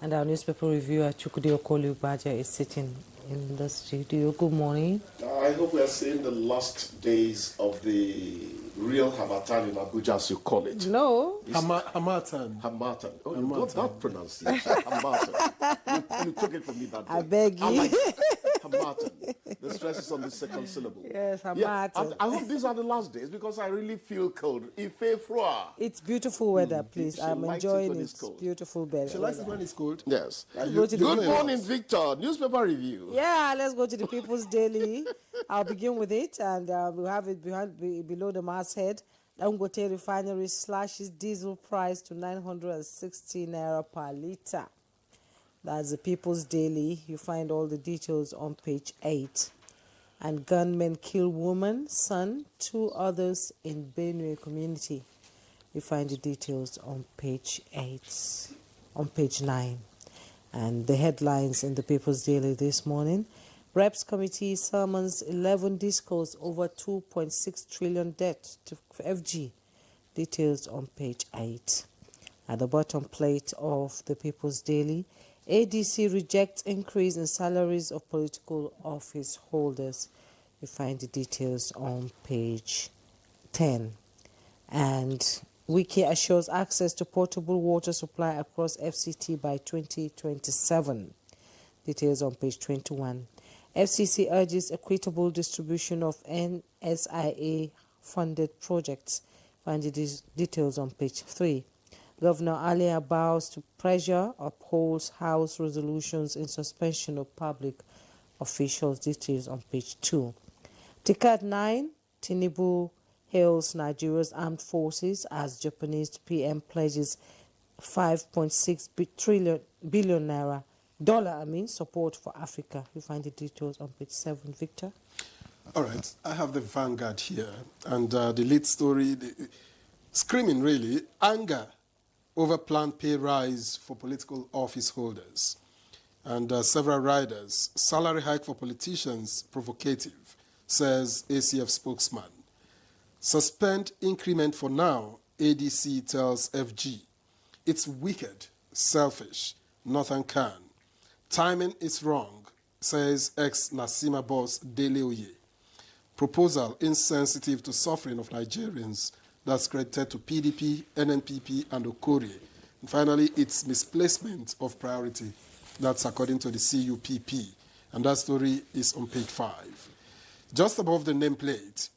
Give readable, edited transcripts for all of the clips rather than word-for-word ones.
And our newspaper reviewer, Chukwudi Okoli-Ubaja, is sitting in the studio. Good morning. I hope we are seeing the last days of the real Hamatan in Abuja, as you call it. No. Hamatan. Oh, you got that pronunciation. Hamatan. You took it from me that day. I beg you. Like Hamatan. The stress is on the second syllable. Yes, Hamatan. Yeah, I hope these are the last days because I really feel cold. It's beautiful weather, please. I'm enjoying it. Cold. Beautiful weather. She likes it when it's cold. Yes. Good morning, Victor. Newspaper review. Yeah, let's go to the People's Daily. I'll begin with it, and we'll have it below the masthead. Dangote Refinery slashes diesel price to 960 naira per litre. That's the People's Daily. You find all the details on page 8. And gunmen kill woman, son, 2 others in Benue community. You find the details on page 8, on page 9. And the headlines in the People's Daily this morning. Reps Committee summons 11 discos over 2.6 trillion debt to FG. Details on page 8. At the bottom plate of the People's Daily, ADC rejects increase in salaries of political office holders. You find the details on page 10. And Wiki assures access to potable water supply across FCT by 2027. Details on page 21. FCC urges equitable distribution of NSIA-funded projects. Find the details on page 3. Governor Alia bows to pressure, upholds House resolutions in suspension of public officials. Details on page 2. Ticket 9, Tinubu hails Nigeria's armed forces as Japanese PM pledges 5.6 billion naira support for Africa. You find the details on page 7, Victor. All right, I have the Vanguard here, and the lead story, screaming really, anger over planned pay rise for political office holders. And several riders, salary hike for politicians provocative, says ACF spokesman. Suspend increment for now, ADC tells FG. It's wicked, selfish, nothing can. Timing is wrong, says ex-Nasima boss Dele Oye. Proposal insensitive to suffering of Nigerians that's credited to PDP, NNPP, and Okori. And finally, it's misplacement of priority. That's according to the CUPP. And that story is on page 5. Just above the nameplate,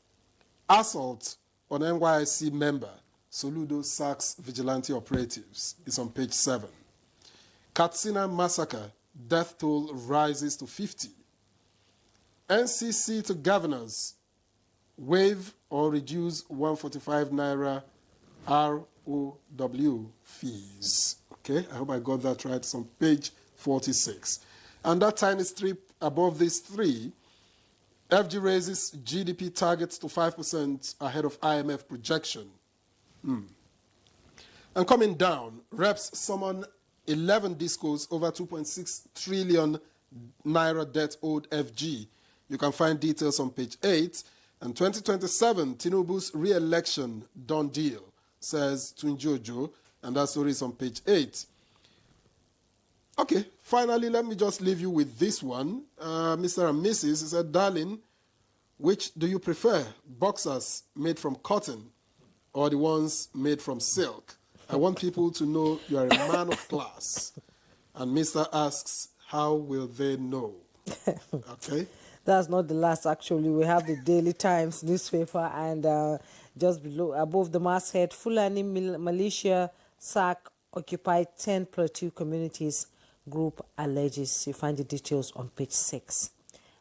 assault on NYSC member, Soludo sacks vigilante operatives, is on page 7. Katsina massacre, death toll rises to 50. NCC to governors, waive or reduce 145 naira ROW fees. Okay, I hope I got that right. It's on page 46. And that tiny strip above these 3, FG raises GDP targets to 5% ahead of IMF projection. And coming down, reps summon 11 discos over 2.6 trillion naira debt owed FG. You can find details on page 8. And 2027, Tinubu's re-election done deal, says Tunjojo, and that story is on page 8. Okay, finally, let me just leave you with this one. Mr. and Mrs. said, darling, which do you prefer, boxers made from cotton or the ones made from silk? I want people to know you are a man of class. And Mr. asks, how will they know? Okay. That's not the last, actually. We have the Daily Times newspaper, and just below, above the masthead, Fulani militia sack occupied 10 plateau communities, group alleges. You find the details on page 6.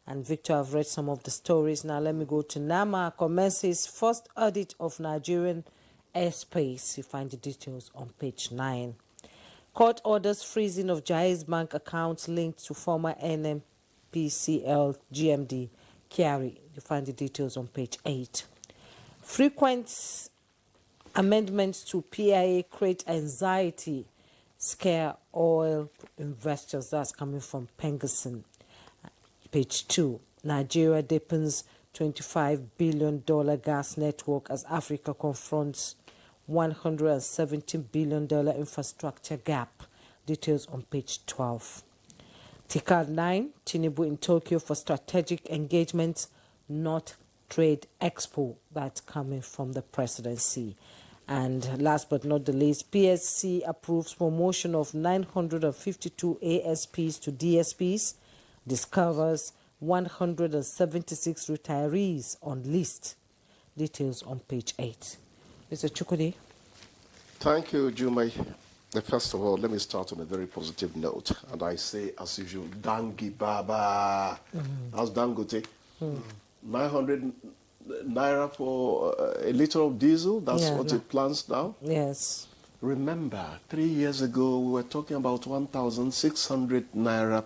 And Victor, I've read some of the stories. Now let me go to NAMA. Commences first audit of Nigerian airspace. You find the details on page 9. Court orders freezing of Jai's bank accounts linked to former NMPCL GMD Kyari. You find the details on page 8. Frequent amendments to PIA create anxiety, scare oil investors. That's coming from Pengerson. Page 2. Nigeria deepens $25 billion gas network as Africa confronts $170 billion infrastructure gap. Details on page 12. Ticker 9, Tinubu in Tokyo for strategic engagement, not trade expo. That's coming from the presidency. And last but not the least, PSC approves promotion of 952 ASPs to DSPs, discovers 176 retirees on list. Details on page 8. Mr. Chukwudi. Thank you, Jumai. First of all, let me start on a very positive note. And I say, as usual, Dangi Baba. That's Dangote. 900 naira for a liter of diesel. That's what it plans now. Yes. Remember, 3 years ago, we were talking about 1,600 naira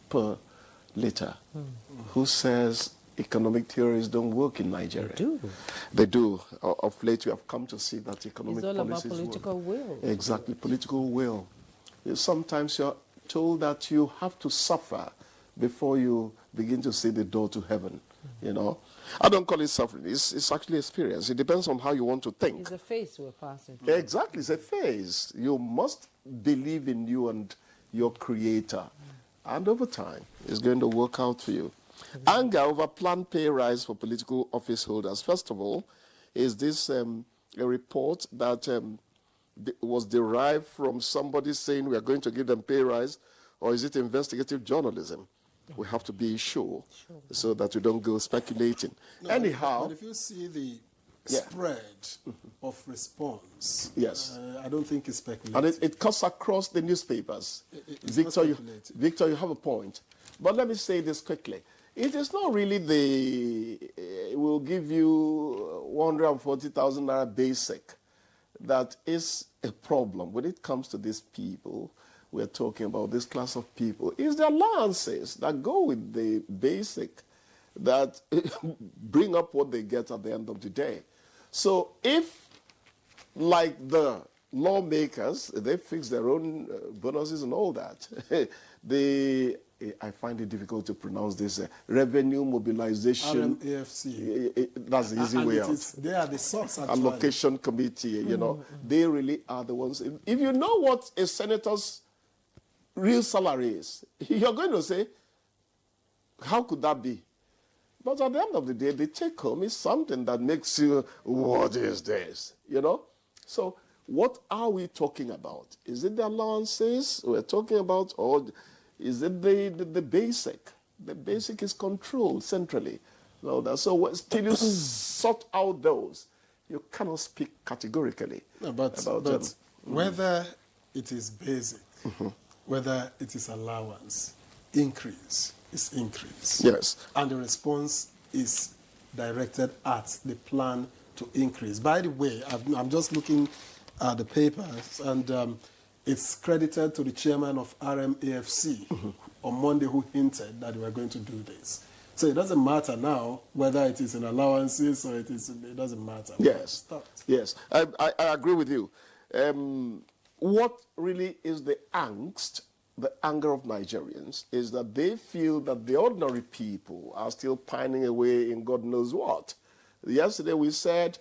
per liter. Who says economic theories don't work in Nigeria? They do. They do. Of late, we have come to see that economic It's all policies about political will. Exactly, political will. Sometimes you're told that you have to suffer before you begin to see the door to heaven, you know. I don't call it suffering. It's actually experience. It depends on how you want to think. It's a phase we're passing through. Exactly, it's a phase. You must believe in you and your creator. And over time, it's going to work out for you. Anger over planned pay rise for political office holders. First of all, is this a report that was derived from somebody saying we are going to give them pay rise, or is it investigative journalism? We have to be sure so that we don't go speculating. No, Anyhow, but if you see the spread of response, I don't think it's speculative. And it cuts across the newspapers. Victor, you have a point. But let me say this quickly. It is not really we'll give you 140,000 naira basic that is a problem. When it comes to these people, we're talking about this class of people, is the allowances that go with the basic that bring up what they get at the end of the day. So if, like the lawmakers, they fix their own bonuses and all that, I find it difficult to pronounce this, revenue mobilization. RMAFC. That's the easy way out. They are the source, actually. Allocation committee, you know, they really are the ones. If you know what a senator's real salary is, you're going to say, how could that be? But at the end of the day, the take home is something that makes you, what is this? You know? So what are we talking about? Is it the allowances we're talking about, or is it the basic? The basic is controlled centrally. So till you sort out those, you cannot speak categorically but about them. Whether it is basic, whether it is allowance, increase is increase. Yes. And the response is directed at the plan to increase. By the way, I'm just looking at the papers, and it's credited to the chairman of RMAFC on Monday, who hinted that we were going to do this. So it doesn't matter now whether it is in allowances or it doesn't matter. Yes. Yes. I agree with you. What really is the angst, the anger of Nigerians, is that they feel that the ordinary people are still pining away in God knows what. Yesterday we said,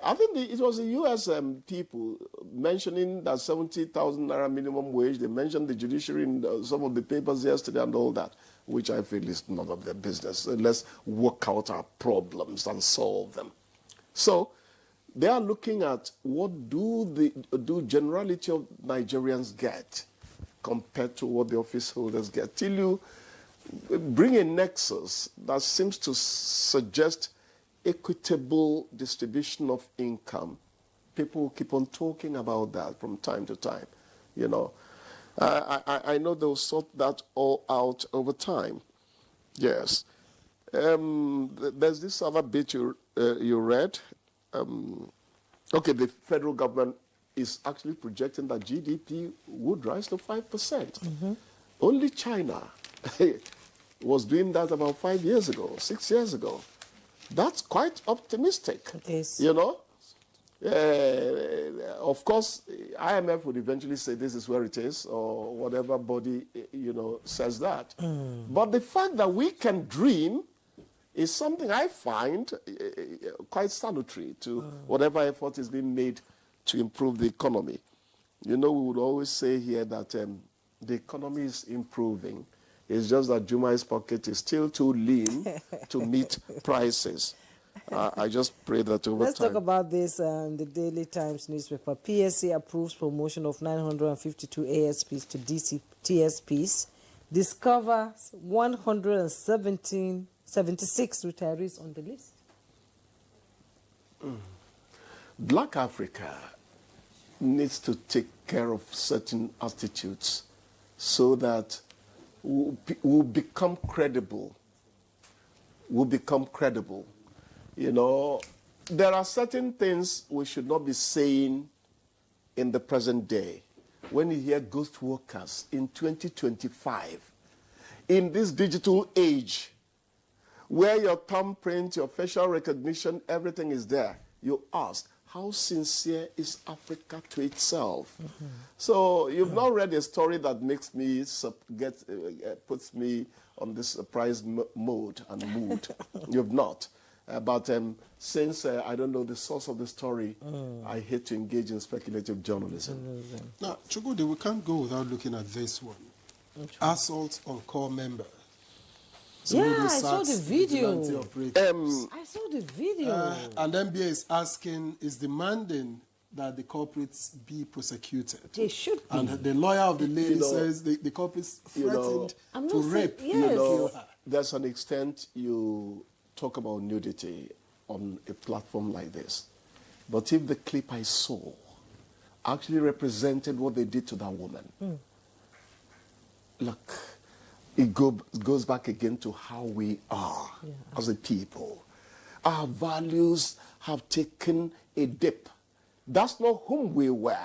I think it was the U.S. people mentioning that 70,000 naira minimum wage. They mentioned the judiciary in some of the papers yesterday and all that, which I feel is none of their business. So let's work out our problems and solve them. So they are looking at what do generality of Nigerians get compared to what the office holders get. Till you bring a nexus that seems to suggest equitable distribution of income, people keep on talking about that from time to time. You know, I know they'll sort that all out over time. Yes. There's this other bit you read. Okay, the federal government is actually projecting that GDP would rise to 5%. Only China was doing that about 5 years ago, 6 years ago. That's quite optimistic. It is. You know? Of course, IMF would eventually say this is where it is, or whatever body, you know, says that. But the fact that we can dream is something I find quite salutary to whatever effort is being made to improve the economy. You know, we would always say here that the economy is improving. It's just that Juma's pocket is still too lean to meet prices. I just pray that over Let's time. talk about this the Daily Times newspaper. PSC approves promotion of 952 ASPs to TSPs. Discovers 176 retirees on the list. Black Africa needs to take care of certain attitudes so that we'll become credible. We'll become credible. You know, there are certain things we should not be saying in the present day. When you hear ghost workers in 2025, in this digital age, where your thumbprint, your facial recognition, everything is there, you ask, how sincere is Africa to itself? Mm-hmm. So you've not read a story that makes me puts me on this surprise mode and mood. You've not. But since I don't know the source of the story, I hate to engage in speculative journalism. Now, Chukwudi, we can't go without looking at this one. Assault on core member. Yeah, I saw the video. I saw the video. And NBA is asking, is demanding that the culprits be prosecuted. They should be. And the lawyer of the lady says the culprits threatened to rape. Yes. There's an extent you talk about nudity on a platform like this. But if the clip I saw actually represented what they did to that woman, look, it goes back again to how we are as a people. Our values have taken a dip. That's not whom we were.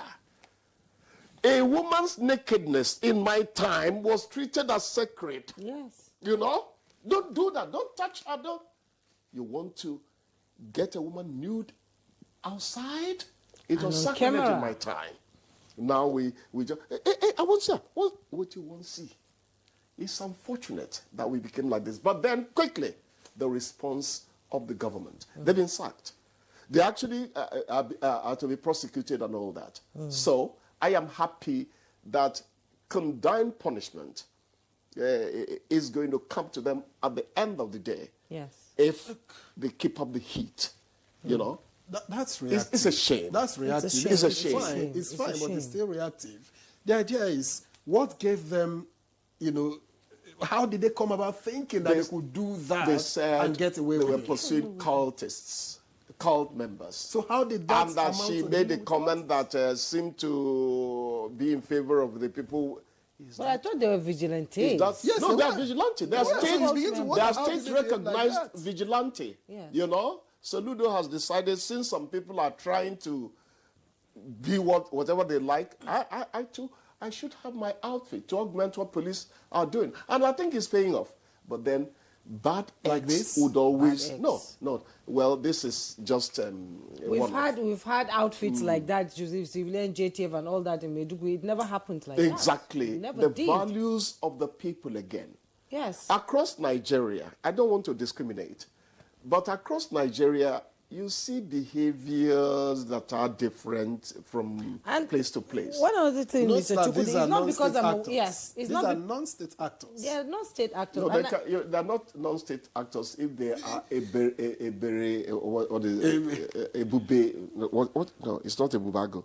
A woman's nakedness in my time was treated as sacred. Yes. You know? Don't do that. Don't touch her. Don't. You want to get a woman nude outside? It was sacrilege in my time. Now we just, I want to see. What you want to see? It's unfortunate that we became like this. But then, quickly, the response of the government. They've been sacked. They actually are to be prosecuted and all that. So, I am happy that condign punishment is going to come to them at the end of the day. Yes. If they keep up the heat, you know. That's reactive. It's a shame. That's reactive. It's a shame. It's fine, but it's still reactive. The idea is, what gave them, you know, how did they come about thinking that they could do that they said and get away they with were it? pursuing cultists, cult members. So how did that And that she made a comment that seemed to be in favor of the people. But I thought they were vigilantes. Yes, no, they are vigilante. They are state recognized like vigilante. Yes. You know? So Ludo has decided, since some people are trying to be whatever they like, I too, I should have my outfit to augment what police are doing. And I think it's paying off. But then bad like eggs this would always... No. Well, this is just... We've had outfits like that, civilian JTF and all that in Maiduguri. It never happened like that. Exactly. It never the did. values of the people again. Yes. Across Nigeria, I don't want to discriminate, but across Nigeria, you see behaviors that are different from place to place. One other thing, Mr. Chukwudi, it's not because I'm These are non-state actors. They are non-state actors. No, they're not non-state actors if they are a bube. No, it's not a bubago.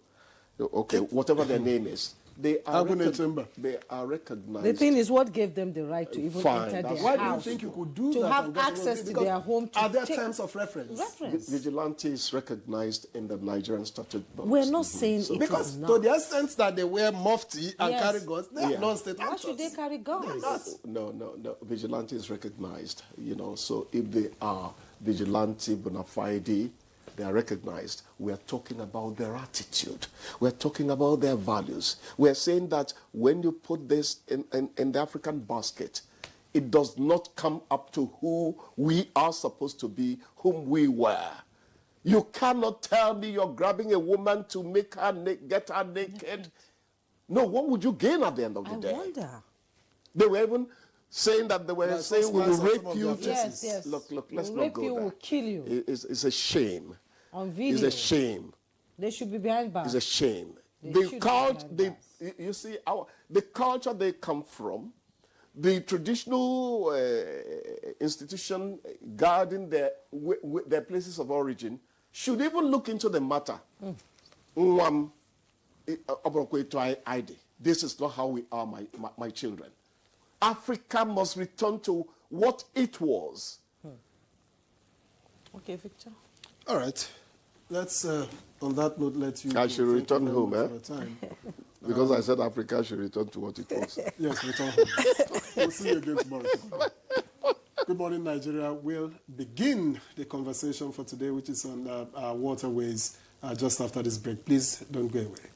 Okay, whatever their name is. They are recognized. The thing is, what gave them the right to even enter their Why house? do you think you could do that? To have access to their home. Are there terms of reference? Vigilante is recognized in the Nigerian statute books. We're not saying it because is not. to the extent that they wear mufti and carry guns, they are non-state actors. Why should they carry guns? No. Vigilante is recognized, you know. So if they are vigilante bona fide, they are recognized. We are talking about their attitude. We are talking about their values. We are saying that when you put this in the African basket, it does not come up to who we are supposed to be, whom we were. You cannot tell me you're grabbing a woman to make her get her naked. No, what would you gain at the end of the day? I wonder. They were even saying that they were saying we will rape you. Yes. Look, let's we'll not rape go you, there. we'll kill you. It's a shame. On video. It's a shame. They should be behind bars. It's a shame. You see, the culture they come from, the traditional institution guarding their places of origin should even look into the matter. This is not how we are, my children. Africa must return to what it was. Okay, Victor. All right. Let's, on that note, let you... I should return home, time. Because I said Africa should return to what it was. Yes, return home. We'll see you again tomorrow. Good morning, Nigeria. We'll begin the conversation for today, which is on our waterways, just after this break. Please don't go away.